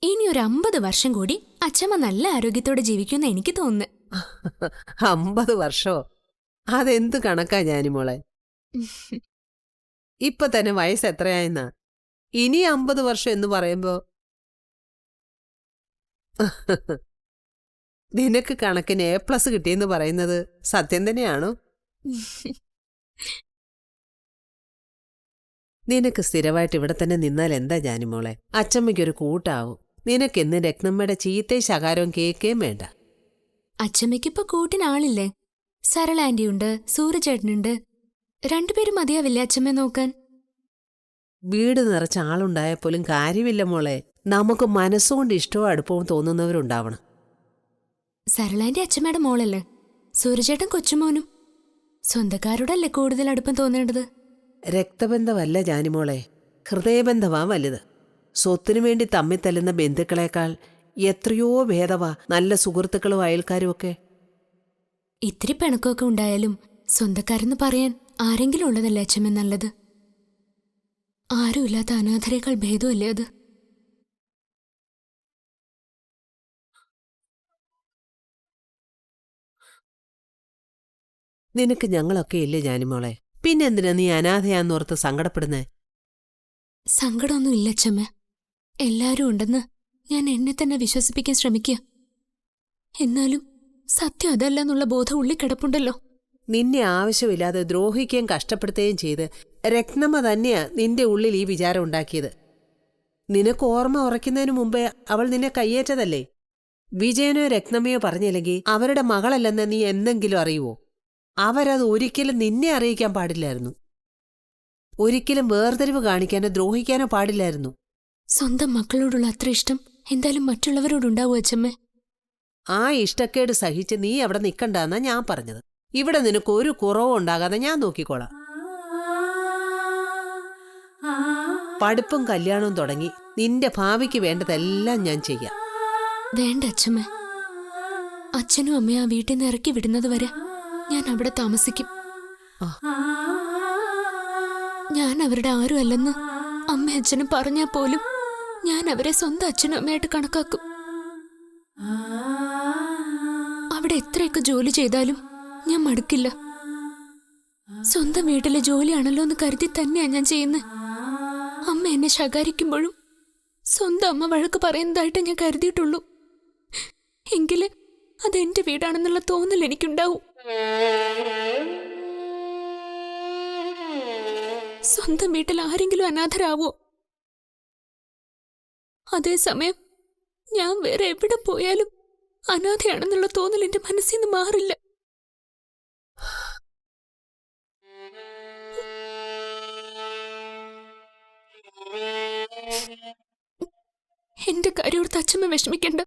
ഇനി ഒരു 50 വർഷം കൂടി അച്ഛമ്മ നല്ല ആരോഗ്യത്തോടെ ജീവിക്കുമെന്ന് എനിക്ക് തോന്നുന്നു. 50 വർഷോ? അതെന്ത് കണക്കാ ജാനിമോളെ? ഇപ്പൊ തന്നെ വയസ്സ് എത്രയായെന്നാ? ഇനി 50 വർഷം എന്ന് പറയുമ്പോ നിനക്ക് കണക്കിന് A+ കിട്ടിയെന്ന് പറയുന്നത് സത്യം തന്നെയാണോ? നിനക്ക് സ്ഥിരമായിട്ട് ഇവിടെ തന്നെ നിന്നാൽ എന്താ ജാനിമോളെ? അച്ചമ്മയ്ക്കൊരു കൂട്ടാവും. നിനക്കെന്ന് രത്നമ്മയുടെ ചീത്തയും ശകാരവും കേൾക്കുകയും വേണ്ട. അച്ഛമ്മയ്ക്കിപ്പോ കൂട്ടിനാളില്ലേ? സരള ആന്റിയുണ്ട്, സൂര്യചേട്ടനുണ്ട്. രണ്ടുപേരും മതിയാവില്ലേ അച്ഛമ്മയെ നോക്കാൻ? വീട് നിറച്ച ആളുണ്ടായപ്പോലും കാര്യമില്ല മോളെ. നമുക്ക് മനസ്സുകൊണ്ട് ഇഷ്ടവും അടുപ്പവും തോന്നുന്നവരുണ്ടാവണം. സരളാന്റെ അച്ഛമ്മയുടെ മോളല്ലേ? സൂര്യചേട്ടൻ കൊച്ചുമോനും. സ്വന്തക്കാരോടല്ലേ കൂടുതൽ അടുപ്പം തോന്നേണ്ടത്? രക്തബന്ധമല്ല ജാനിമോളെ, ഹൃദയബന്ധമാ വലുത്. സ്വത്തിനു വേണ്ടി തമ്മിൽ തല്ലുന്ന ബന്ധുക്കളെക്കാൾ എത്രയോ ഭേദവാ നല്ല സുഹൃത്തുക്കളും അയൽക്കാരും ഒക്കെ. ഇത്തിരി പിണക്കമൊക്കെ ഉണ്ടായാലും സ്വന്തക്കാരെന്ന് പറയാൻ ആരെങ്കിലും ഉള്ളതല്ലേ അച്ഛമ്മ നല്ലത്? ആരുമില്ലാത്ത അനാഥരേക്കാൾ ഭേദമല്ലേ അത്? നിനക്ക് ഞങ്ങളൊക്കെ ഇല്ലേ ജാനിമോളെ? പിന്നെന്തിനാ നീ അനാഥയാന്നോർത്ത് സങ്കടപ്പെടുന്നേ? സങ്കടമൊന്നും ഇല്ല അച്ഛമ്മ. എല്ലാരും ഉണ്ടെന്ന് ഞാൻ എന്നെ തന്നെ വിശ്വസിപ്പിക്കാൻ ശ്രമിക്കുക. എന്നാലും സത്യം അതല്ല എന്നുള്ള ബോധം ഉള്ളിക്കിടപ്പുണ്ടല്ലോ. നിന്നെ ആവശ്യമില്ലാതെ ദ്രോഹിക്കുകയും കഷ്ടപ്പെടുത്തുകയും ചെയ്ത് രത്നമ്മ തന്നെയാ നിന്റെ ഉള്ളിൽ ഈ വിചാരം ഉണ്ടാക്കിയത്. നിനക്ക് ഓർമ്മ ഉറയ്ക്കുന്നതിന് മുമ്പേ അവൾ നിന്നെ കയ്യേറ്റതല്ലേ? വിജയനോ രത്നമ്മയോ പറഞ്ഞില്ലെങ്കിൽ അവരുടെ മകളല്ലെന്ന് നീ എന്തെങ്കിലും അറിയുവോ? അവരത് ഒരിക്കലും നിന്നെ അറിയിക്കാൻ പാടില്ലായിരുന്നു. ഒരിക്കലും വേർതിരിവ് കാണിക്കാനോ ദ്രോഹിക്കാനോ പാടില്ലായിരുന്നു. സ്വന്തം മക്കളോടുള്ള അത്ര ഇഷ്ടം എന്തായാലും മറ്റുള്ളവരോടുണ്ടാവോ അച്ഛമ്മ? ആ ഇഷ്ടക്കേട് സഹിച്ച് നീ അവിടെ നിൽക്കണ്ടെന്നാ ഞാൻ പറഞ്ഞത്. ഇവിടെ നിനക്ക് ഒരു കുറവും ഉണ്ടാകാതെ ഞാൻ നോക്കിക്കോളാം. പഠിപ്പും കല്യാണവും തുടങ്ങി നിന്റെ ഭാവിക്ക് വേണ്ടതെല്ലാം ഞാൻ ചെയ്യാം. വേണ്ട അച്ഛമ്മ. അച്ഛനും അമ്മയും ആ വീട്ടിൽ നിന്ന് ഇറക്കി വിടുന്നത് വരെ ഞാൻ അവിടെ താമസിക്കും. ഞാൻ അവരുടെ ആരും അല്ലെന്ന് അമ്മ അച്ഛനും പറഞ്ഞാൽ പോലും ഞാൻ അവരെ സ്വന്തം അച്ഛനും അമ്മയായിട്ട് കണക്കാക്കും. അവിടെ എത്രയൊക്കെ ജോലി ചെയ്താലും ഞാൻ മടുക്കില്ല. സ്വന്തം വീട്ടിലെ ജോലിയാണല്ലോ എന്ന് കരുതി തന്നെയാ ഞാൻ ചെയ്യുന്നത്. അമ്മ എന്നെ ശകാരിക്കുമ്പോഴും സ്വന്തം അമ്മ വഴക്ക് പറയുന്നതായിട്ട് ഞാൻ കരുതിയിട്ടുള്ളൂ. എങ്കില് അതെന്റെ വീടാണെന്നുള്ള തോന്നൽ എനിക്കുണ്ടാവും. സ്വന്തം വീട്ടിൽ ആരെങ്കിലും അനാഥരാവോ? അതേസമയം ഞാൻ വേറെ എവിടെ പോയാലും അനാഥയാണെന്നുള്ള തോന്നൽ എന്റെ മനസ്സിൽ നിന്ന് മാറില്ല. എന്റെ കാര്യോർത്ത് അച്ഛമ്മ വിഷമിക്കണ്ട.